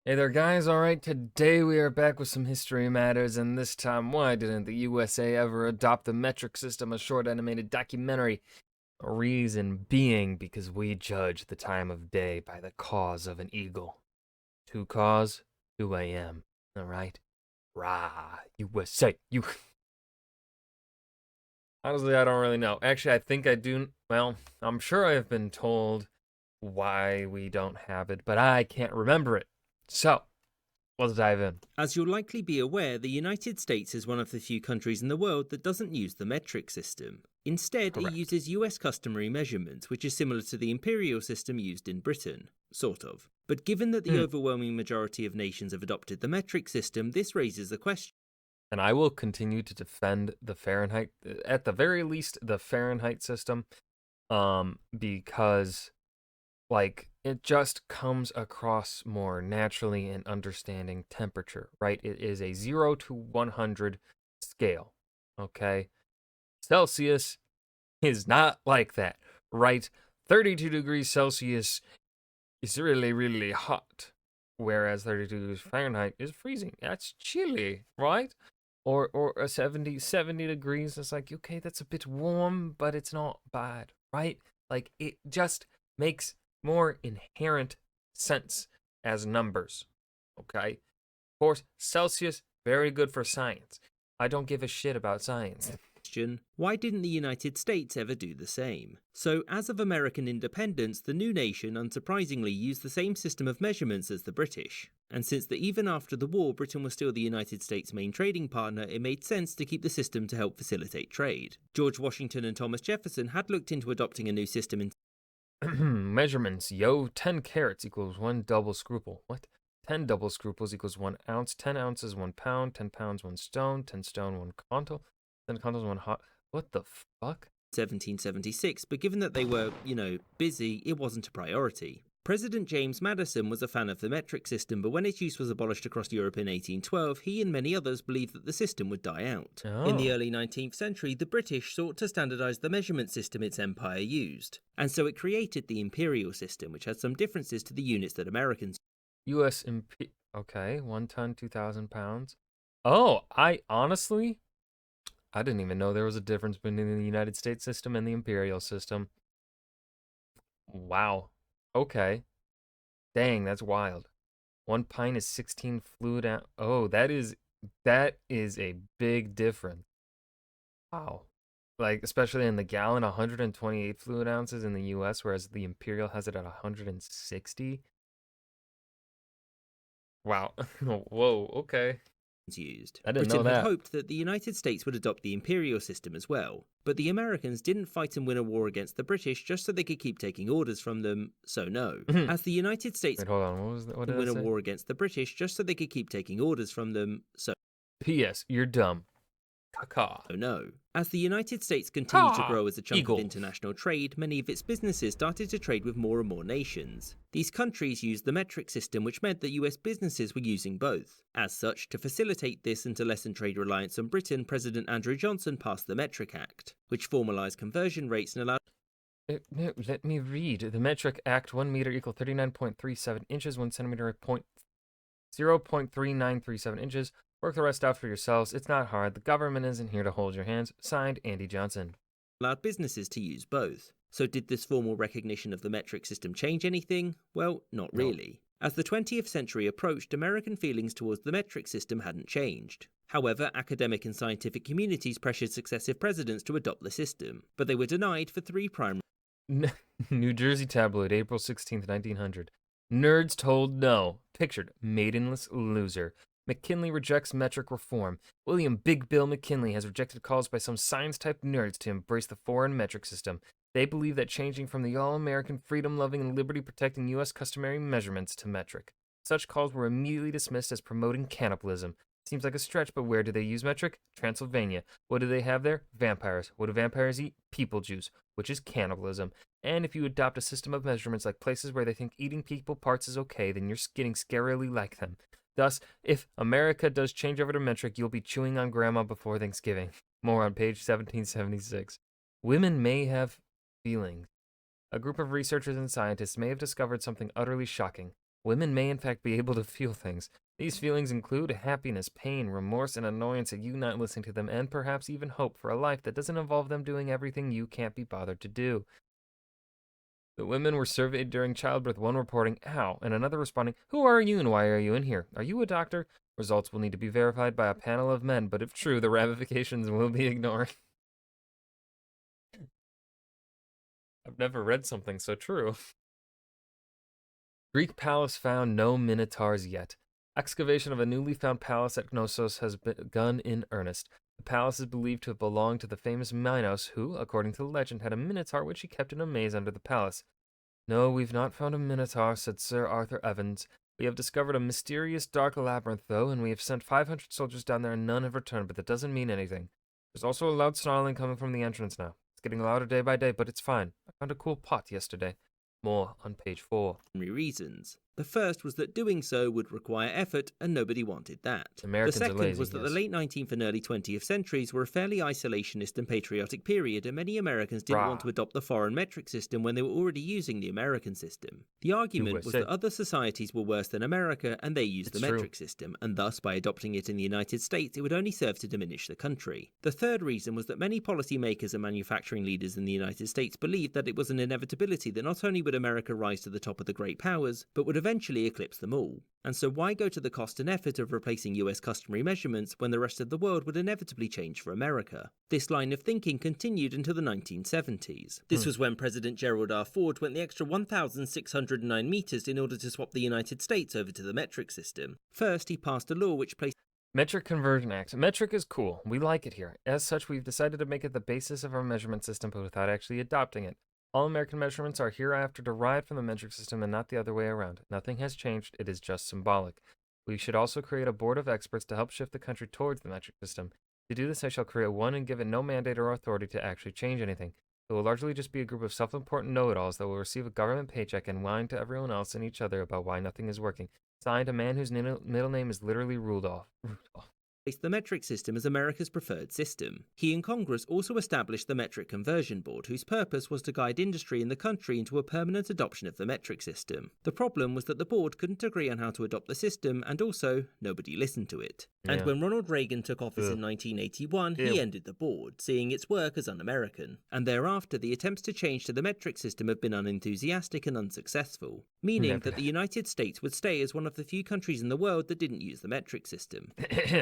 Hey there, guys. All right, today we are back with some history matters, and this time, why didn't the USA ever adopt the metric system, a short animated documentary? A reason being because we judge the time of day by the cause of an eagle. To cause, 2 a.m. All right? Rah, USA. You. Honestly, I don't really know. Actually, I think I do. Well, I'm sure I've been told why we don't have it, but I can't remember it. So, let's dive in. As you'll likely be aware, the United States is one of the few countries in the world that doesn't use the metric system. Instead, it Correct. uses US customary measurements, which is similar to the imperial system used in Britain. Sort of. But given that the Hmm. overwhelming majority of nations have adopted the metric system, this raises the question. And I will continue to defend the Fahrenheit, at the very least, the Fahrenheit system, because like it just comes across more naturally in understanding temperature, right? It is a 0 to 100 scale, okay? Celsius is not like that, right? 32 degrees Celsius is really, really hot, whereas 32 degrees Fahrenheit is freezing. That's chilly, right? Or a 70 degrees, it's like, okay, that's a bit warm, but it's not bad, right? Like, it just makes more inherent sense as numbers, okay? Of course, Celsius, very good for science. I don't give a shit about science. Why didn't the United States ever do the same? So, as of American independence, the new nation unsurprisingly used the same system of measurements as the British. And since even after the war, Britain was still the United States' main trading partner, it made sense to keep the system to help facilitate trade. George Washington and Thomas Jefferson had looked into adopting a new system in Measurements, yo, 10 carats equals 1 double scruple. What? 10 double scruples equals 1 ounce, 10 ounces, 1 pound, 10 pounds, 1 stone, 10 stone, 1 quintal, 10 quintals, 1 hot. What the fuck? 1776, but given that they were, busy, it wasn't a priority. President James Madison was a fan of the metric system, but when its use was abolished across Europe in 1812, he and many others believed that the system would die out. In the Oh. early 19th century, the British sought to standardize the measurement system its empire used, and so it created the imperial system, which had some differences to the units that Americans US imp. Okay, 1 ton, 2,000 pounds. Oh, I didn't even know there was a difference between the United States system and the imperial system. Wow. Okay. Dang, that's wild. 1 pint is 16 fluid ounce. Oh, that is a big difference. Wow. Like, especially in the gallon, 128 fluid ounces in the US, whereas the Imperial has it at 160. Wow. Whoa, okay. used. I didn't know Britain had that. hoped that the United States would adopt the imperial system as well, but the Americans didn't fight and win a war against the British just so they could keep taking orders from them, so no. Wait, As the United States hold on. What did I win a say? war against the British just so they could keep taking orders from them, so P.S. You're dumb. Caca. no. As the United States continued to Ha! grow as a chunk of Eagle. international trade, many of its businesses started to trade with more and more nations. These countries used the metric system, which meant that US businesses were using both. As such, to facilitate this and to lessen trade reliance on Britain, President Andrew Johnson passed the Metric Act, which formalized conversion rates and allowed No, let me read. The metric act 1 meter equal 39.37 inches, 1 centimeter point 0.3937 inches. Work the rest out for yourselves. It's not hard. The government isn't here to hold your hands. Signed, Andy Johnson. businesses to use both. So, did this formal recognition of the metric system change anything? Well, not No. really. As the 20th century approached, American feelings towards the metric system hadn't changed. However, academic and scientific communities pressured successive presidents to adopt the system, but they were denied for three primary New Jersey tabloid, April 16th, 1900. Nerds told no. Pictured, maidenless loser. McKinley rejects metric reform. William Big Bill McKinley has rejected calls by some science-type nerds to embrace the foreign metric system. They believe that changing from the all-American freedom-loving and liberty-protecting U.S. customary measurements to metric. Such calls were immediately dismissed as promoting cannibalism. Seems like a stretch, but where do they use metric? Transylvania. What do they have there? Vampires. What do vampires eat? People juice, which is cannibalism. And if you adopt a system of measurements like places where they think eating people parts is okay, then you're getting scarily like them. Thus, if America does change over to metric, you'll be chewing on grandma before Thanksgiving. More on page 1776. Women may have feelings. A group of researchers and scientists may have discovered something utterly shocking. Women may in fact be able to feel things. These feelings include happiness, pain, remorse, and annoyance at you not listening to them, and perhaps even hope for a life that doesn't involve them doing everything you can't be bothered to do. The women were surveyed during childbirth, one reporting, ow, and another responding, who are you and why are you in here? Are you a doctor? Results will need to be verified by a panel of men, but if true, the ramifications will be ignored. I've never read something so true. Greek palace found no minotaurs yet. Excavation of a newly found palace at Knossos has begun in earnest. The palace is believed to have belonged to the famous Minos, who, according to the legend, had a minotaur which he kept in a maze under the palace. No, we've not found a minotaur, said Sir Arthur Evans. We have discovered a mysterious dark labyrinth, though, and we have sent 500 soldiers down there and none have returned, but that doesn't mean anything. There's also a loud snarling coming from the entrance now. It's getting louder day by day, but it's fine. I found a cool pot yesterday. More on page 4. Reasons. The first was that doing so would require effort, and nobody wanted that. Americans the second are lazy, was that yes. the late 19th and early 20th centuries were a fairly isolationist and patriotic period, and many Americans didn't want to adopt the foreign metric system when they were already using the American system. The argument was that other societies were worse than America, and they used the metric system, and thus by adopting it in the United States, it would only serve to diminish the country. The third reason was that many policymakers and manufacturing leaders in the United States believed that it was an inevitability that not only would America rise to the top of the great powers, but would eventually eclipse them all. And so why go to the cost and effort of replacing US customary measurements when the rest of the world would inevitably change for America? This line of thinking continued until the 1970s. This was when President Gerald R. Ford went the extra 1,609 meters in order to swap the United States over to the metric system. First, he passed a law which placed Metric Conversion Act. Metric is cool. We like it here. As such, we've decided to make it the basis of our measurement system, but without actually adopting it. All American measurements are hereafter derived from the metric system and not the other way around. Nothing has changed, it is just symbolic. We should also create a board of experts to help shift the country towards the metric system. To do this, I shall create one and give it no mandate or authority to actually change anything. It will largely just be a group of self-important know-it-alls that will receive a government paycheck and whine to everyone else and each other about why nothing is working. Signed, a man whose middle name is literally Rudolph. The metric system as America's preferred system. He and Congress also established the Metric Conversion Board, whose purpose was to guide industry in the country into a permanent adoption of the metric system. The problem was that the board couldn't agree on how to adopt the system, and also, nobody listened to it. And when Ronald Reagan took office in 1981, he ended the board, seeing its work as un-American. And thereafter, the attempts to change to the metric system have been unenthusiastic and unsuccessful, meaning that the United States would stay as one of the few countries in the world that didn't use the metric system.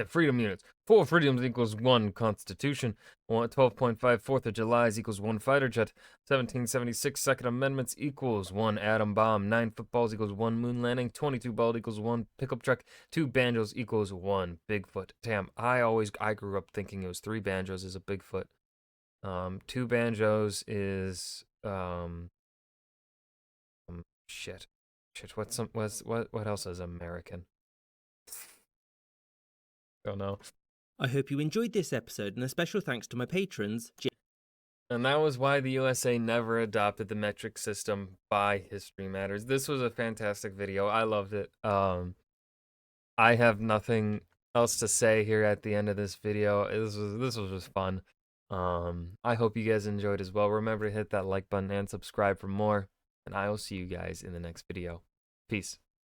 Freedom units. 4 freedoms equals 1 Constitution. 12.5 4th of July's equals 1 fighter jet. 1776 Second Amendments equals 1 atom bomb. 9 footballs equals 1 moon landing. 22 bald equals 1 pickup truck. 2 banjos equals 1 Bigfoot. Damn, I grew up thinking it was 3 banjos is a Bigfoot. 2 banjos is shit. What else is American? Don't know. I hope you enjoyed this episode, and a special thanks to my patrons. And that was why the USA never adopted the metric system by History Matters. This was a fantastic video. I loved it. I have nothing else to say here at the end of this video. This was just fun. I hope you guys enjoyed as well. Remember to hit that like button and subscribe for more. And I will see you guys in the next video. Peace.